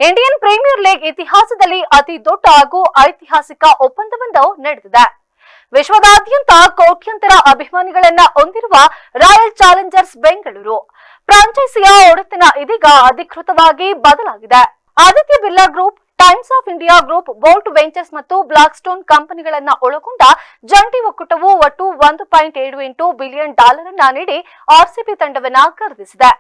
Indian premier league ಇತಿಹಾಸದಲ್ಲಿ ಅತಿ ದೊಡ್ಡ ಹಾಗೂ ಐತಿಹಾಸಿಕ ಒಪ್ಪಂದವೊಂದು ನಡೆದಿದೆ. ವಿಶ್ವದಾದ್ಯಂತ ಕೋಟ್ಯಂತರ ಅಭಿಮಾನಿಗಳನ್ನ ಹೊಂದಿರುವ ರಾಯಲ್ ಚಾಲೆಂಜರ್ಸ್ ಬೆಂಗಳೂರು ಫ್ರಾಂಚೈಸಿಯ ಒಡೆತನ ಇದೀಗ ಅಧಿಕೃತವಾಗಿ ಬದಲಾಗಿದೆ. Aditya Birla group, times of India group, bolt ventures ಮತ್ತು ಬ್ಲಾಕ್ ಸ್ಟೋನ್ ಕಂಪನಿಗಳನ್ನ ಒಳಗೊಂಡ ಜಂಟಿ ಒಕ್ಕೂಟವು ಒಟ್ಟು $1.78 ಬಿಲಿಯನ್ ಅನ್ನ ನೀಡಿ ಆರ್ಸಿಬಿ ತಂಡವನ್ನ ಖರೀದಿಸಿದೆ.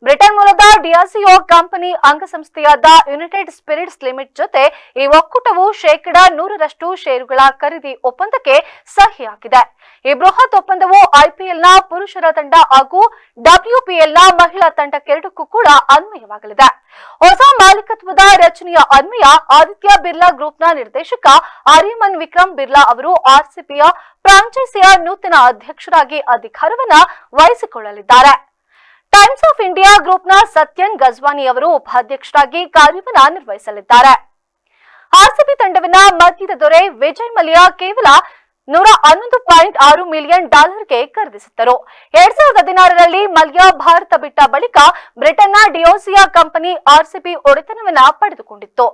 ಬ್ರಿಟನ್ ಮೂಲದ ಡಿಯಾಸಿಯೋ ಕಂಪನಿ ಅಂಗಸಂಸ್ಥೆಯಾದ ಯುನೈಟೆಡ್ ಸ್ಪಿರಿಟ್ಸ್ ಲಿಮಿಟೆಡ್ ಜೊತೆ ಈ ಒಕ್ಕೂಟವು ಶೇಕಡಾ 100% ಷೇರುಗಳ ಖರೀದಿ ಒಪ್ಪಂದಕ್ಕೆ ಸಹಿ ಹಾಕಿದೆ. ಈ ಬೃಹತ್ ಒಪ್ಪಂದವು ಐಪಿಎಲ್ನ ಪುರುಷರ ತಂಡ ಹಾಗೂ ಡಬ್ಲ್ಯೂಪಿಎಲ್ನ ಮಹಿಳಾ ತಂಡಕ್ಕೆರಡಕ್ಕೂ ಕೂಡ ಅನ್ವಯವಾಗಲಿದೆ. ಹೊಸ ಮಾಲೀಕತ್ವದ ರಚನೆಯ ಅನ್ವಯ ಆದಿತ್ಯ ಬಿರ್ಲಾ ಗ್ರೂಪ್ನ ನಿರ್ದೇಶಕ ಆರ್ಯಮನ್ ವಿಕ್ರಮ್ ಬಿರ್ಲಾ ಅವರು ಆರ್ಸಿಬಿಯ ಫ್ರಾಂಚೈಸಿಯ ನೂತನ ಅಧ್ಯಕ್ಷರಾಗಿ ಅಧಿಕಾರವನ್ನ ವಹಿಸಿಕೊಳ್ಳಲಿದ್ದಾರೆ. ಟೈಮ್ಸ್ ಆಫ್ ಇಂಡಿಯಾ ಗ್ರೂಪ್ನ ಸತ್ಯನ್ ಗಜ್ವಾನಿ ಅವರು ಉಪಾಧ್ಯಕ್ಷರಾಗಿ ಕಾರ್ಯವನ್ನ ನಿರ್ವಹಿಸಲಿದ್ದಾರೆ. ಆರ್ಸಿಬಿ ತಂಡವನ್ನ ಮಧ್ಯದ ದೊರೆ ವಿಜಯ್ ಮಲ್ಯ ಕೇವಲ $111.6 ಮಿಲಿಯನ್ ಗೆ ಖರೀದಿಸಿದ್ದರು. 2016ರಲ್ಲಿ ಮಲ್ಯ ಭಾರತ ಬಿಟ್ಟ ಬಳಿಕ ಬ್ರಿಟನ್ನ ಡಿಯೋಸಿಯಾ ಕಂಪನಿ ಆರ್ಸಿಬಿ ಒಡೆತನವನ್ನ ಪಡೆದುಕೊಂಡಿತ್ತು.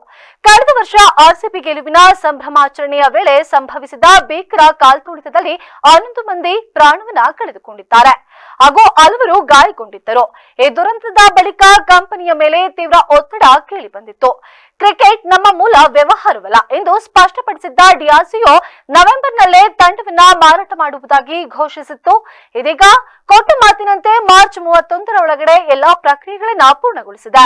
ಕಳೆದ ವರ್ಷ ಆರ್ಸಿಬಿ ಗೆಲುವಿನ ಸಂಭ್ರಮಾಚರಣೆಯ ವೇಳೆ ಸಂಭವಿಸಿದ ಭೀಕರ ಕಾಲ್ತುಳಿತದಲ್ಲಿ 11 ಮಂದಿ ಪ್ರಾಣವನ್ನ ಕಳೆದುಕೊಂಡಿದ್ದಾರೆ ಹಾಗೂ ಹಲವರು ಗಾಯಗೊಂಡಿದ್ದರು. ಈ ದುರಂತದ ಬಳಿಕ ಕಂಪನಿಯ ಮೇಲೆ ತೀವ್ರ ಒತ್ತಡ ಕೇಳಿ ಬಂದಿತ್ತು. ಕ್ರಿಕೆಟ್ ನಮ್ಮ ಮೂಲ ವ್ಯವಹಾರವಲ್ಲ ಎಂದು ಸ್ಪಷ್ಟಪಡಿಸಿದ್ದ ಡಿಯಾಸಿಯೋ ನವೆಂಬರ್ನಲ್ಲೇ ತಂಡವನ್ನ ಮಾರಾಟ ಮಾಡುವುದಾಗಿ ಘೋಷಿಸಿತ್ತು. ಇದೀಗ ಕೊಟ್ಟ ಮಾತಿನಂತೆ ಮಾರ್ಚ್ 31ರ ಒಳಗಡೆ ಎಲ್ಲಾ ಪ್ರಕ್ರಿಯೆಗಳನ್ನ ಪೂರ್ಣಗೊಳಿಸಿದೆ.